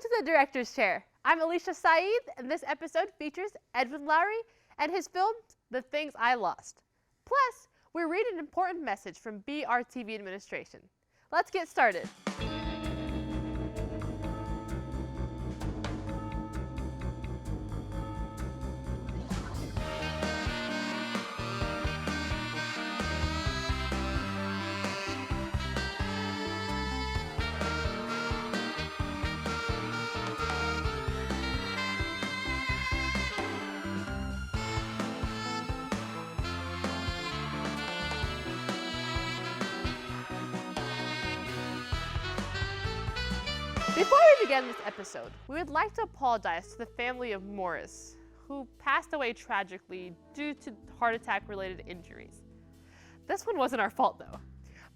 to the Director's Chair. I'm Alicia Saeed, and this episode features Edwin Loughry and his film, The Things I Lost. Plus, we read an important message from BRTV administration. Let's get started. Before we begin this episode, we would like to apologize to the family of Morris, who passed away tragically due to heart attack-related injuries. This one wasn't our fault though.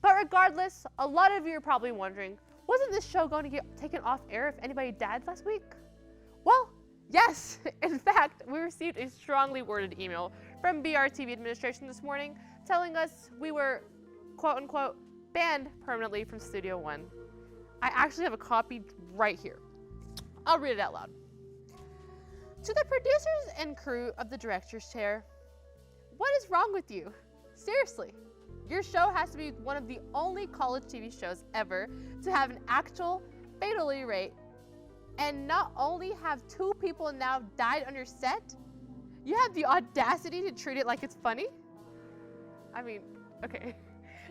But regardless, a lot of you are probably wondering, wasn't this show going to get taken off air if anybody died last week? Well, yes. In fact, we received a strongly worded email from BRTV administration this morning telling us we were, quote-unquote, banned permanently from Studio One. I actually have a copy right here. I'll read it out loud. To the producers and crew of the Director's Chair, what is wrong with you? Seriously, your show has to be one of the only college TV shows ever to have an actual fatality rate, and not only have 2 people now died on your set, you have the audacity to treat it like it's funny? I mean, okay.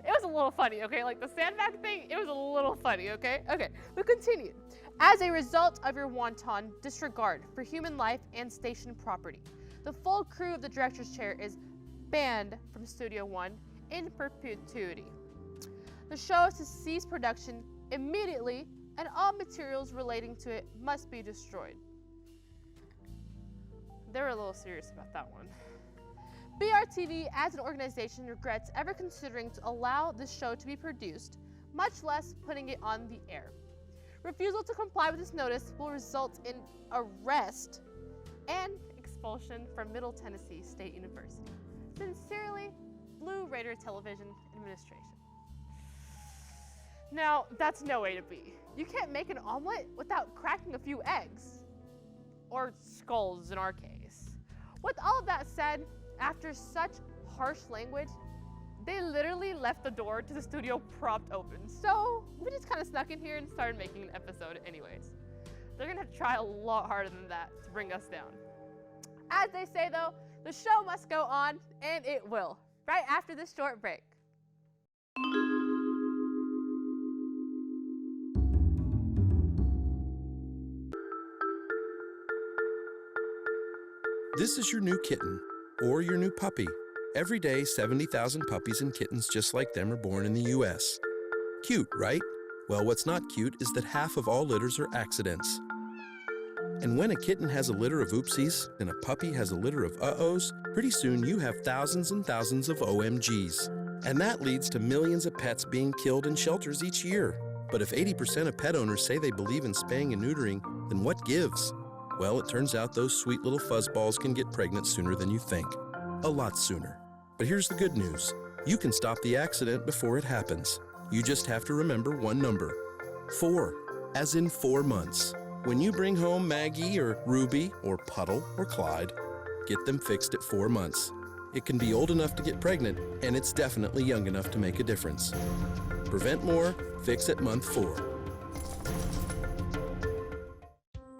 It was a little funny, okay? Like the sandbag thing, it was a little funny, okay? Okay, we continue. As a result of your wanton disregard for human life and station property, the full crew of the Director's Chair is banned from Studio One in perpetuity. The show is to cease production immediately, and all materials relating to it must be destroyed. They were a little serious about that one. BRTV as an organization regrets ever considering to allow this show to be produced, much less putting it on the air. Refusal to comply with this notice will result in arrest and expulsion from Middle Tennessee State University. Sincerely, Blue Raider Television Administration. Now, that's no way to be. You can't make an omelet without cracking a few eggs. Or skulls in our case. With all of that said, after such harsh language, they literally left the door to the studio propped open. So we just kind of snuck in here and started making an episode anyways. They're gonna have to try a lot harder than that to bring us down. As they say though, the show must go on, and it will, right after this short break. This is your new kitten. Or your new puppy. Every day, 70,000 puppies and kittens just like them are born in the U.S. Cute, right? Well, what's not cute is that half of all litters are accidents. And when a kitten has a litter of oopsies and a puppy has a litter of uh-ohs, pretty soon you have thousands and thousands of OMGs. And that leads to millions of pets being killed in shelters each year. But if 80% of pet owners say they believe in spaying and neutering, then what gives? Well, it turns out those sweet little fuzzballs can get pregnant sooner than you think. A lot sooner. But here's the good news. You can stop the accident before it happens. You just have to remember one number. 4, as in 4 months. When you bring home Maggie or Ruby or Puddle or Clyde, get them fixed at 4 months. It can be old enough to get pregnant, and it's definitely young enough to make a difference. Prevent more, fix at month 4.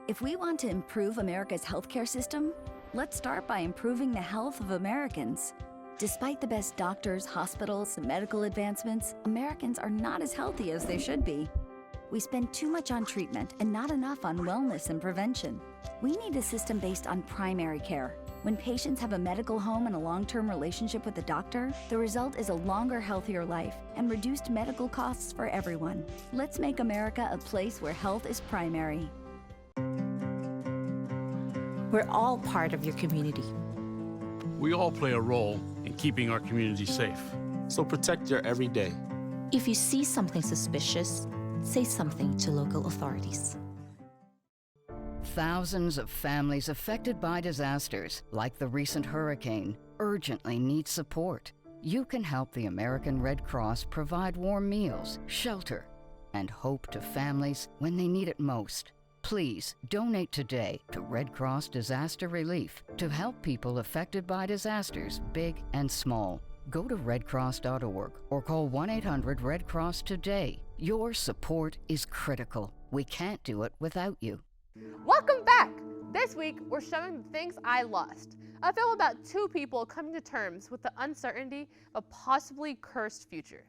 If we want to improve America's healthcare system, let's start by improving the health of Americans. Despite the best doctors, hospitals, and medical advancements, Americans are not as healthy as they should be. We spend too much on treatment and not enough on wellness and prevention. We need a system based on primary care. When patients have a medical home and a long-term relationship with a doctor, the result is a longer, healthier life and reduced medical costs for everyone. Let's make America a place where health is primary. We're all part of your community. We all play a role in keeping our community safe. So protect your everyday. If you see something suspicious, say something to local authorities. Thousands of families affected by disasters, like the recent hurricane, urgently need support. You can help the American Red Cross provide warm meals, shelter, and hope to families when they need it most. Please donate today to Red Cross Disaster Relief to help people affected by disasters, big and small. Go to redcross.org or call 1-800-RED-CROSS today. Your support is critical. We can't do it without you. Welcome back! This week, we're showing The Things I Lost, a film about two people coming to terms with the uncertainty of a possibly cursed future.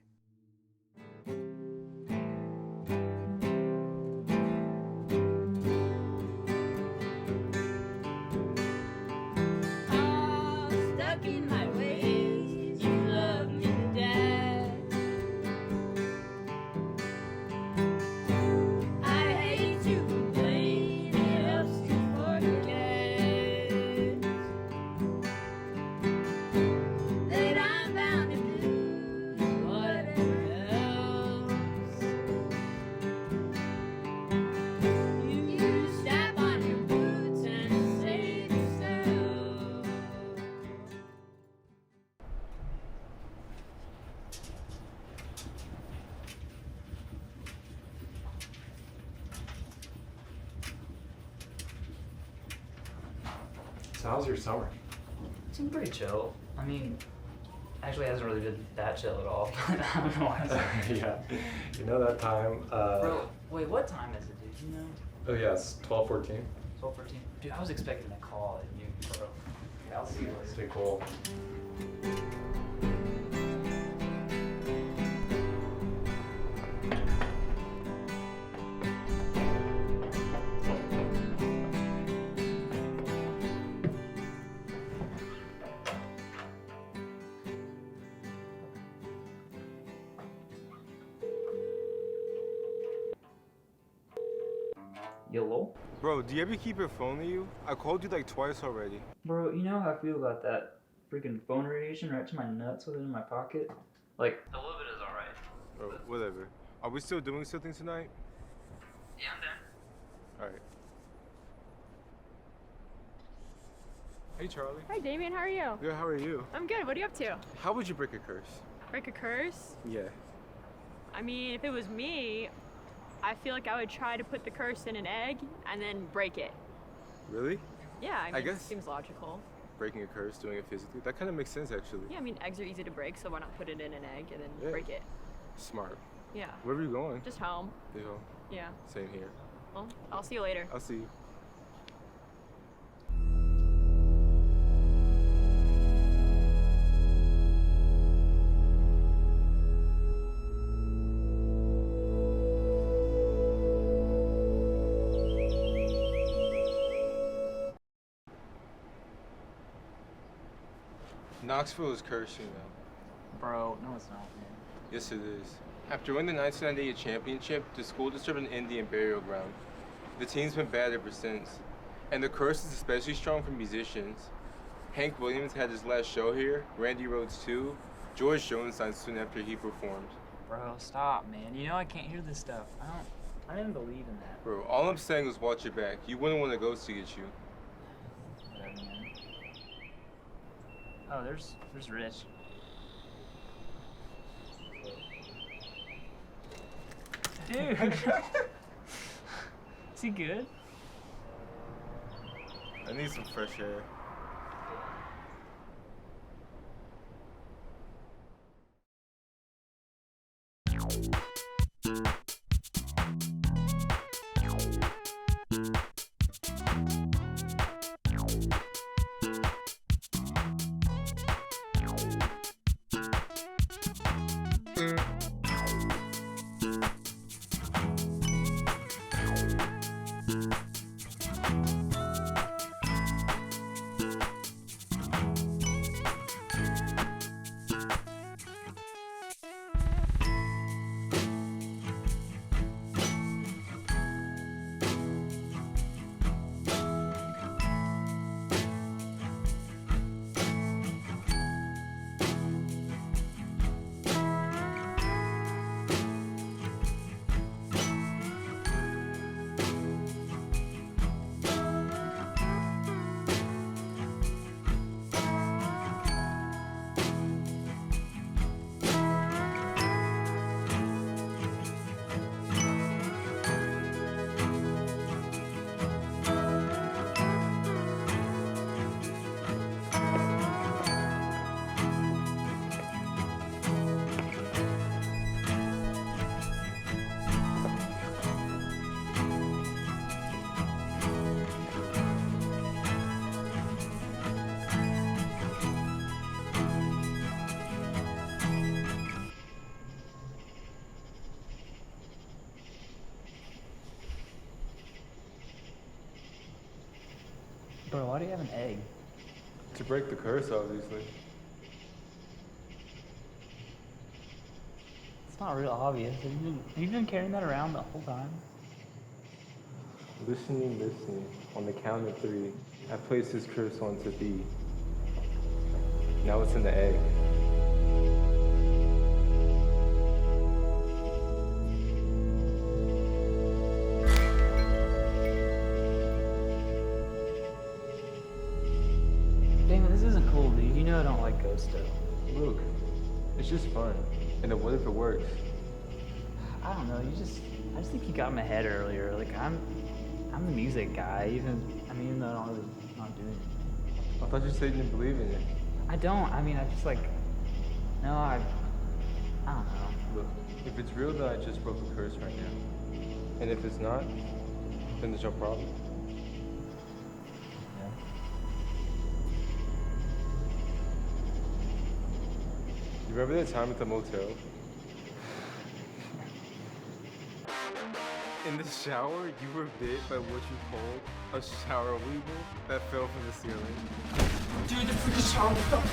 So how's your summer? It's been pretty chill. I mean, actually it hasn't really been that chill at all. I don't know why. Yeah, you know that time. Bro, wait, what time is it, dude? You know? Oh yeah, it's 12:14. 12:14. Dude, I was expecting a call at noon, bro. Yeah, I'll see you later. Stay cool. Yellow? Bro, do you ever keep your phone with you? I called you like twice already. Bro, you know how I feel about that freaking phone radiation right to my nuts with it in my pocket? Like, a little bit is alright. Bro, whatever. Are we still doing something tonight? Yeah, I'm there. Alright. Hey Charlie. Hi Damien, how are you? Good, how are you? I'm good, what are you up to? How would you break a curse? Break a curse? Yeah. I mean, if it was me, I feel like I would try to put the curse in an egg and then break it. Really? Yeah, I mean, guess. it seems logical. Breaking a curse, doing it physically. That kind of makes sense actually. Yeah, I mean, eggs are easy to break, so why not put it in an egg and then Yeah. break it? Smart. Yeah. Where are you going? Just home. You know, Yeah. same here. Well, I'll see you later. I'll see you. Knoxville is cursed, you know. Bro, no it's not, man. Yes, it is. After winning the 1998 championship, the school disturbed an Indian burial ground. The team's been bad ever since. And the curse is especially strong for musicians. Hank Williams had his last show here, Randy Rhoads too. George Jones signed soon after he performed. Bro, stop, man. You know I can't hear this stuff. I didn't believe in that. Bro, all I'm saying is watch your back. You wouldn't want a ghost to get you. Whatever, man. Oh, there's Rich. Dude! Is he good? I need some fresh air. do you have an egg? To break the curse, obviously. It's not real obvious. Have you been carrying that around the whole time? Listening. On the count of 3, I placed this curse onto B. Now it's in the egg. Damon, this isn't cool, dude. You know I don't like ghost stuff. Look, it's just fun. And what if it works? I don't know. I just think you got in my head earlier. Like I'm the music guy. Even though I don't really not doing it. I thought you said you didn't believe in it. I don't. I just like. No, I don't know. Look, if it's real, then I just broke the curse right now. And if it's not, then there's no problem. Yeah. You remember that time at the motel? In the shower, you were bit by what you called a shower weevil that fell from the ceiling. Dude, the freaking shower fell.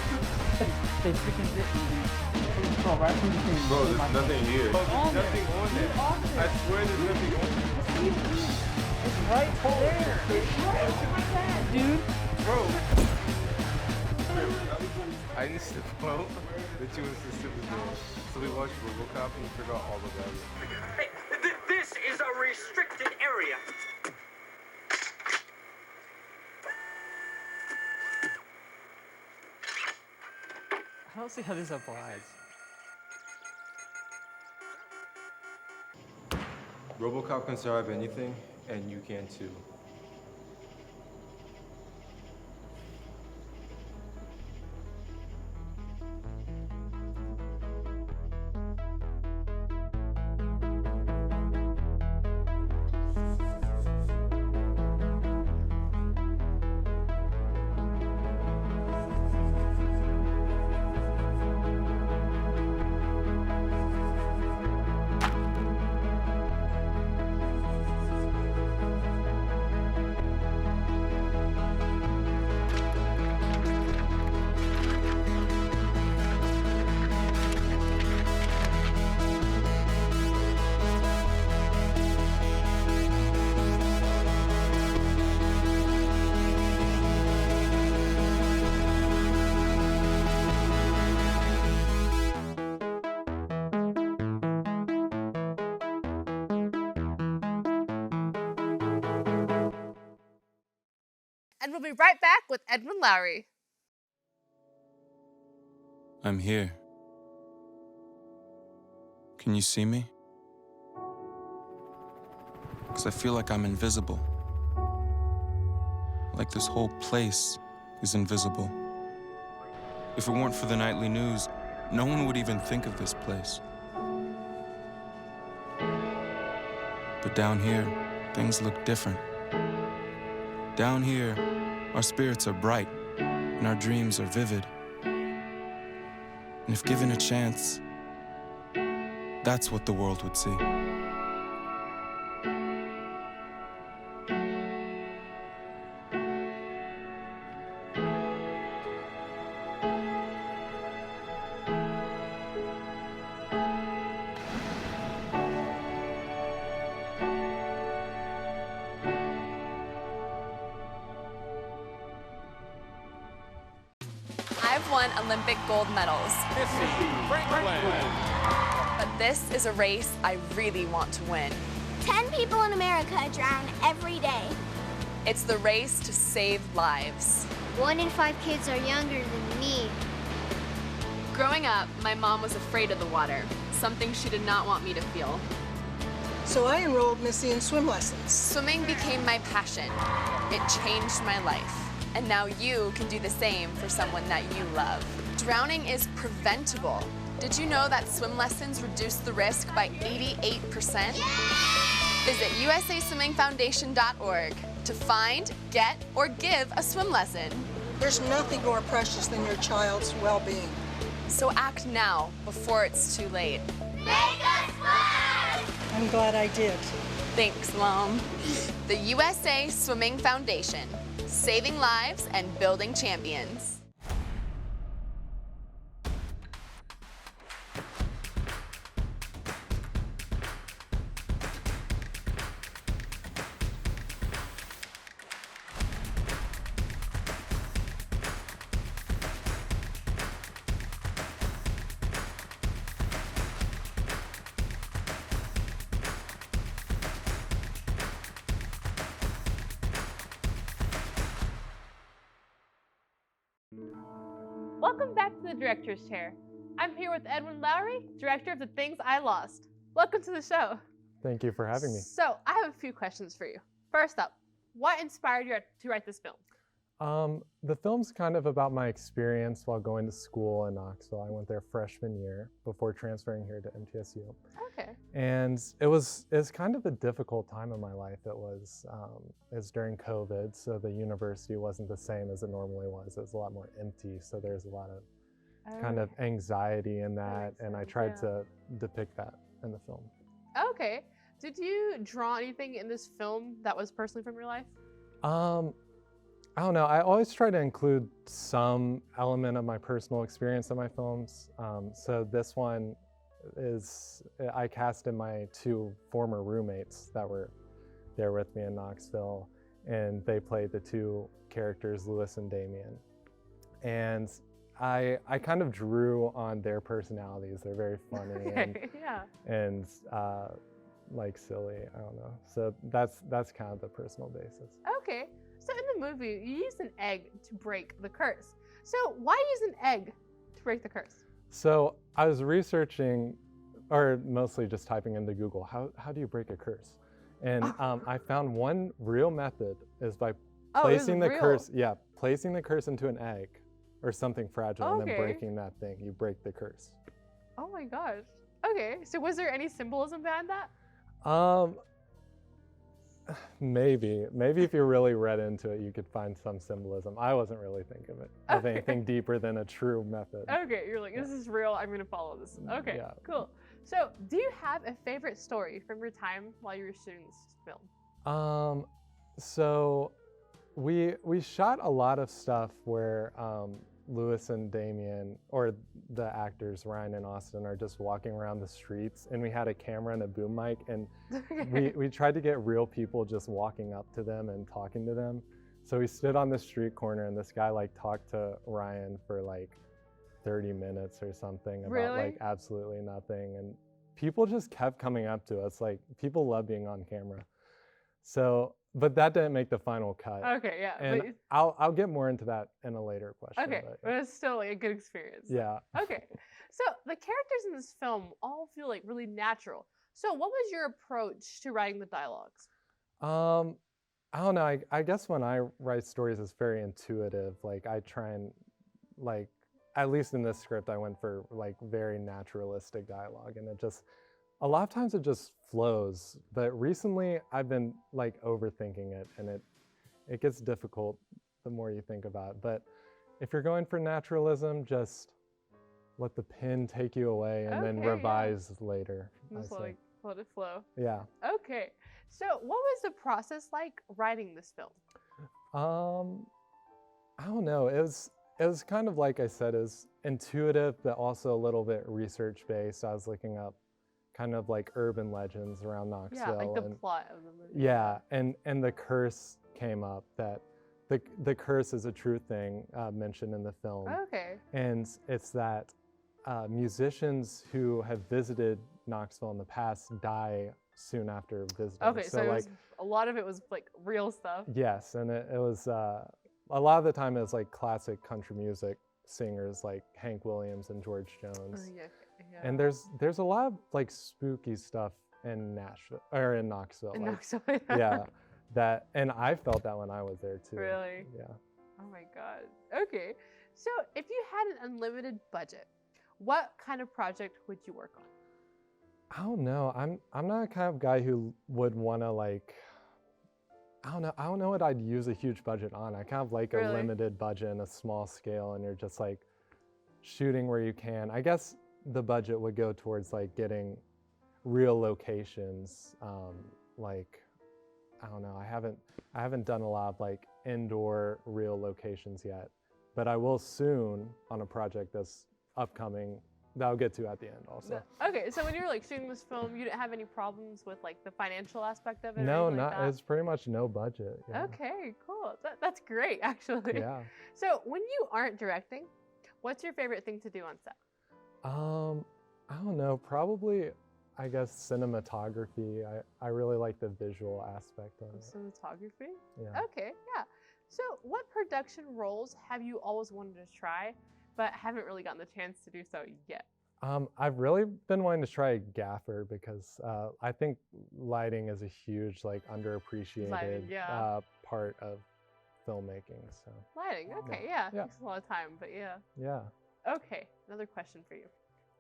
They freaking bit me. Bro, right from the thing. Bro, there's nothing here. Bro, there's nothing on there. I swear there's nothing on there. It's right there. It's right there, dude. Bro. I used to quote that you insisted was there. So we watched RoboCop and figured out all about it. Hey, this is a restricted area. I don't see how this applies. RoboCop can survive anything, and you can too. And we'll be right back with Edwin Loughry. I'm here. Can you see me? Because I feel like I'm invisible. Like this whole place is invisible. If it weren't for the nightly news, no one would even think of this place. But down here, things look different. Down here, our spirits are bright, and our dreams are vivid. And if given a chance, that's what the world would see. I've won Olympic gold medals. But this is a race I really want to win. 10 people in America drown every day. It's the race to save lives. 1 in 5 kids are younger than me. Growing up, my mom was afraid of the water, something she did not want me to feel. So I enrolled Missy in swim lessons. Swimming became my passion. It changed my life. And now you can do the same for someone that you love. Drowning is preventable. Did you know that swim lessons reduce the risk by 88%? Visit usaswimmingfoundation.org to find, get, or give a swim lesson. There's nothing more precious than your child's well-being. So act now, before it's too late. Make us swim! I'm glad I did. Thanks, Mom. The USA Swimming Foundation. saving lives and building champions. Welcome back to the Director's Chair. I'm here with Edwin Loughry, director of The Things I Lost. Welcome to the show. Thank you for having me. So, I have a few questions for you. First up, what inspired you to write this film? The film's kind of about my experience while going to school in Knoxville. I went there freshman year before transferring here to MTSU. Okay. And it was kind of a difficult time in my life. It was during COVID, so the university wasn't the same as it normally was. It was a lot more empty, so there's a lot of kind of anxiety in that, and I tried to depict that in the film. Okay. Did you draw anything in this film that was personally from your life? I don't know. I always try to include some element of my personal experience in my films. So this one is, I casted my two former roommates that were there with me in Knoxville, and they played the two characters, Lewis and Damien. And I kind of drew on their personalities. They're very funny and like silly. I don't know. So that's kind of the personal basis. Okay. So in the movie, you used an egg to break the curse. So why use an egg to break the curse? So I was researching, or mostly just typing into Google, how do you break a curse? And I found one real method is by placing the curse. Yeah, placing the curse into an egg or something fragile, and then breaking that thing. You break the curse. Oh my gosh. Okay. So was there any symbolism behind that? Maybe if you really read into it, you could find some symbolism. I wasn't really thinking of anything deeper than a true method. Okay, you're like, this is real, I'm gonna follow this. Okay, cool. So, do you have a favorite story from your time while you were shooting this film? So we shot a lot of stuff where Lewis and Damien, or the actors Ryan and Austin, are just walking around the streets, and we had a camera and a boom mic, and we tried to get real people just walking up to them and talking to them. So we stood on the street corner, and this guy like talked to Ryan for like 30 minutes or something about like absolutely nothing, and people just kept coming up to us. Like, people love being on camera. So, but that didn't make the final cut. Okay, yeah. And I'll get more into that in a later question. Okay, but it's still like a good experience. Yeah. Okay, so the characters in this film all feel like really natural. So what was your approach to writing the dialogues? I don't know. I guess when I write stories, it's very intuitive. Like, I try and like, at least in this script, I went for like very naturalistic dialogue, and it just, a lot of times it just flows, but recently I've been like overthinking it, and it gets difficult the more you think about it. But if you're going for naturalism, just let the pen take you away and then revise later. Just like let it flow. Yeah. Okay. So what was the process like writing this film? I don't know. It was kind of, like I said, it was intuitive, but also a little bit research based. I was looking up kind of like urban legends around Knoxville. Yeah, like the plot of the movie. Yeah, and the curse came up, that the curse is a true thing mentioned in the film. Okay. And it's that musicians who have visited Knoxville in the past die soon after visiting. Okay, so like, a lot of it was like real stuff. Yes, and it was, a lot of the time it was like classic country music singers like Hank Williams and George Jones. Yeah. And there's a lot of like spooky stuff in Nashville, or in Knoxville. In like, Knoxville, yeah. And I felt that when I was there too. Really? Yeah. Oh my God. Okay. So if you had an unlimited budget, what kind of project would you work on? I don't know. I'm not a kind of guy who would want to like, I don't know what I'd use a huge budget on. I kind of like a limited budget and a small scale, and you're just like shooting where you can. I guess the budget would go towards like getting real locations. Like, I don't know, I haven't done a lot of like indoor real locations yet, but I will soon on a project that's upcoming that I'll get to at the end also. Okay, so when you were like shooting this film, you didn't have any problems with like the financial aspect of it? No, or anything not. like that? It's pretty much no budget. Yeah. Okay, cool. That's great, actually. Yeah. So when you aren't directing, what's your favorite thing to do on set? I don't know. Probably, I guess cinematography. I really like the visual aspect of it. Cinematography? Yeah. Okay, yeah. So what production roles have you always wanted to try, but haven't really gotten the chance to do so yet? I've really been wanting to try gaffer because I think lighting is a huge, like, underappreciated Lighting, yeah. part of filmmaking. So. Lighting, okay, yeah. Yeah. Takes a lot of time, but yeah. Yeah. Okay, another question for you.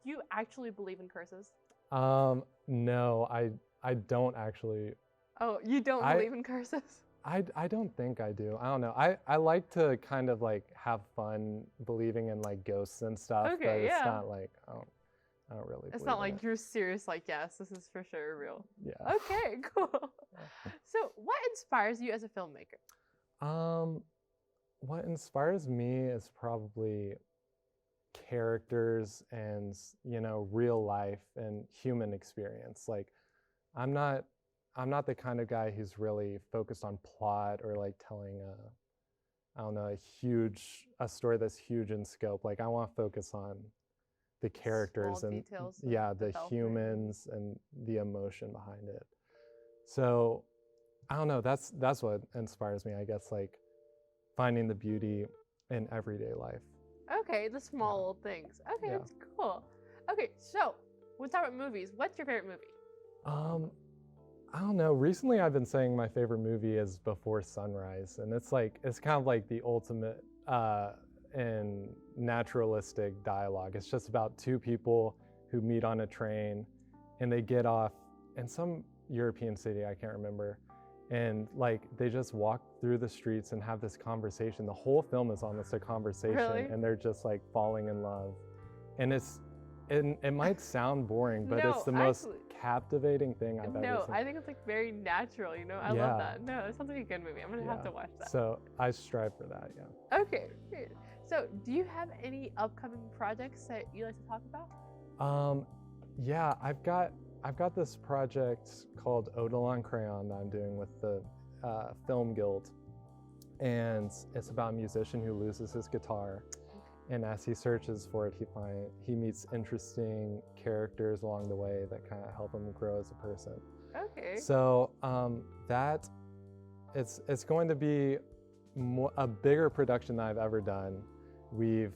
Do you actually believe in curses? No, I don't actually. Oh, you don't believe in curses? I don't think I do. I don't know. I like to kind of like have fun believing in like ghosts and stuff, Okay, but it's yeah. not like I don't really. It's believe not in like it. you're serious, like, yes, this is for sure real. Yeah. Okay, cool. So what inspires you as a filmmaker? What inspires me is probably characters and, you know, real life and human experience. Like, I'm not the kind of guy who's really focused on plot or like telling I don't know, a story that's huge in scope. Like, I want to focus on the characters Small and details yeah, that the felt humans and the emotion behind it. So I don't know, that's what inspires me, I guess, like finding the beauty in everyday life. Okay, the small little things. Okay, Yeah. that's cool. Okay, so let's talk about movies. What's your favorite movie? I don't know. Recently, I've been saying my favorite movie is Before Sunrise, and it's kind of like the ultimate in naturalistic dialogue. It's just about two people who meet on a train, and they get off in some European city, I can't remember, and like they just walk through the streets and have this conversation. The whole film is almost a conversation, Really? and they're just like falling in love, and it might sound boring, but it's the most captivating thing I've ever No, seen. I think it's like very natural, you know? I Yeah. love that. No, it sounds like a good movie. I'm gonna have to watch that. So I strive for that, yeah. Okay, great. So do you have any upcoming projects that you like to talk about? Yeah, I've got this project called Eidolon Crayon that I'm doing with the Film Guild, and it's about a musician who loses his guitar, and as he searches for it, he meets interesting characters along the way that kind of help him grow as a person. Okay. So that it's going to be a bigger production than I've ever done. We've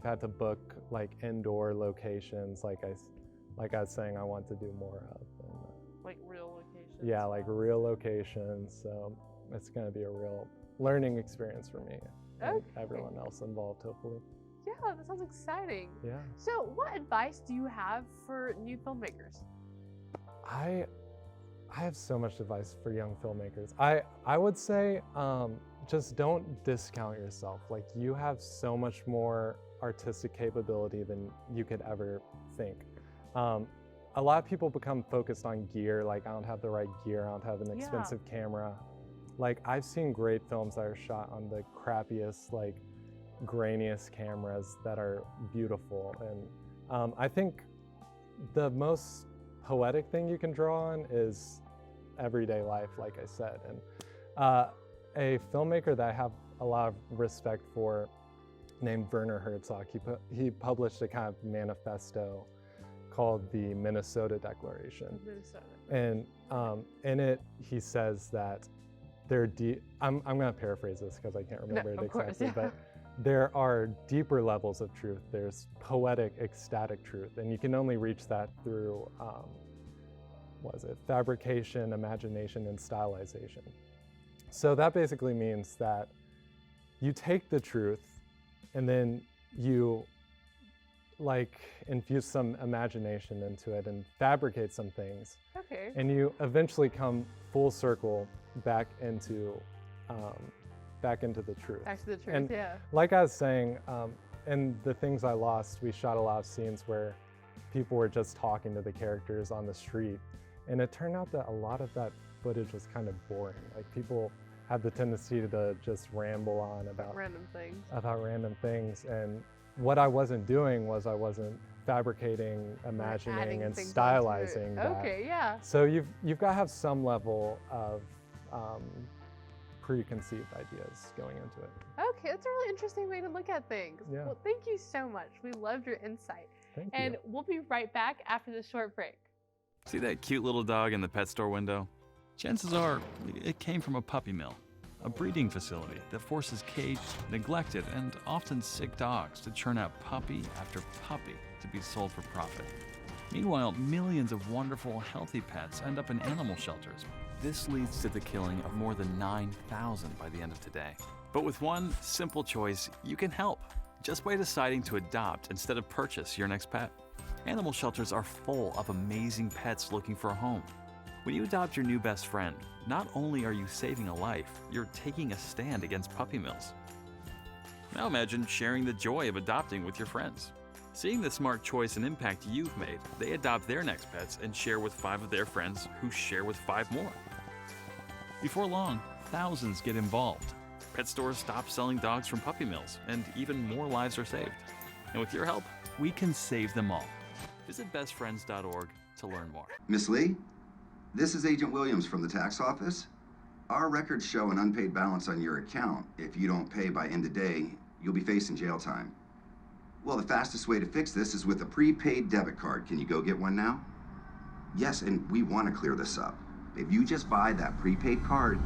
had to book like indoor locations, like I was saying, I want to do more of. And, like real locations? yeah, like real locations. So it's going to be a real learning experience for me and everyone else involved, hopefully. Yeah, that sounds exciting. Yeah. So what advice do you have for new filmmakers? I have so much advice for young filmmakers. I would say just don't discount yourself. Like, you have so much more artistic capability than you could ever think. A lot of people become focused on gear, like I don't have the right gear, I don't have an expensive camera. Like, I've seen great films that are shot on the crappiest, like grainiest cameras that are beautiful. And I think the most poetic thing you can draw on is everyday life, like I said. And a filmmaker that I have a lot of respect for, named Werner Herzog, he published a kind of manifesto called the Minnesota Declaration. And in it, he says that I'm going to paraphrase this because I can't remember it exactly, but there are deeper levels of truth. There's poetic, ecstatic truth, and you can only reach that through, fabrication, imagination, and stylization. So that basically means that you take the truth and then you like infuse some imagination into it and fabricate some things. Okay. And you eventually come full circle back into the truth. Back to the truth, and yeah. Like I was saying, in The Things I Lost, we shot a lot of scenes where people were just talking to the characters on the street. And it turned out that a lot of that footage was kind of boring. Like, people have the tendency to just ramble on about random things. And what I wasn't doing was I wasn't fabricating, imagining, and stylizing that. Okay, yeah. So you've got to have some level of preconceived ideas going into it. Okay, that's a really interesting way to look at things. Yeah. Well, thank you so much. We loved your insight. Thank and you. we'll be right back after this short break. See that cute little dog in the pet store window? Chances are it came from a puppy mill, a breeding facility that forces caged, neglected, and often sick dogs to churn out puppy after puppy to be sold for profit. Meanwhile, millions of wonderful, healthy pets end up in animal shelters. This leads to the killing of more than 9,000 by the end of today. But with one simple choice, you can help, just by deciding to adopt instead of purchase your next pet. Animal shelters are full of amazing pets looking for a home. When you adopt your new best friend, not only are you saving a life, you're taking a stand against puppy mills. Now imagine sharing the joy of adopting with your friends. Seeing the smart choice and impact you've made, they adopt their next pets and share with 5 of their friends who share with 5 more. Before long, thousands get involved. Pet stores stop selling dogs from puppy mills, and even more lives are saved. And with your help, we can save them all. Visit bestfriends.org to learn more. Miss Lee, this is Agent Williams from the tax office. Our records show an unpaid balance on your account. If you don't pay by end of day, you'll be facing jail time. Well, the fastest way to fix this is with a prepaid debit card. Can you go get one now? Yes, and we want to clear this up. If you just buy that prepaid card,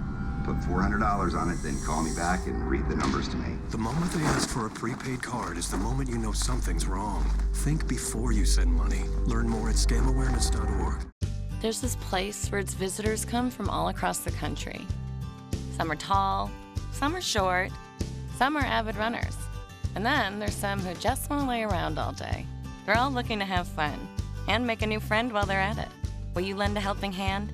put $400 on it, then call me back and read the numbers to me. The moment they ask for a prepaid card is the moment you know something's wrong. Think before you send money. Learn more at scamowareness.org. There's this place where its visitors come from all across the country. Some are tall, some are short, some are avid runners. And then there's some who just want to lay around all day. They're all looking to have fun and make a new friend while they're at it. Will you lend a helping hand?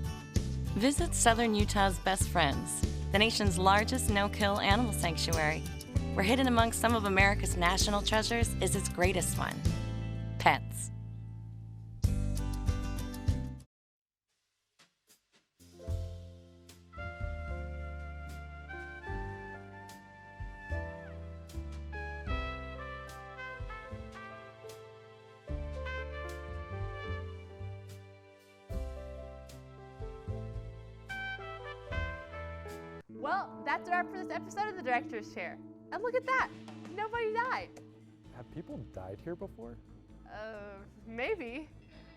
Visit Southern Utah's Best Friends, the nation's largest no-kill animal sanctuary, where hidden among some of America's national treasures is its greatest one, pets. Well, that's a wrap for this episode of the Director's Chair. And look at that, nobody died. Have people died here before? Maybe.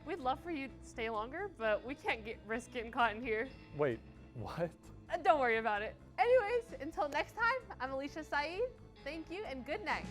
We'd love for you to stay longer, but we can't risk getting caught in here. Wait, what? Don't worry about it. Anyways, until next time, I'm Alicia Saeed. Thank you and good night.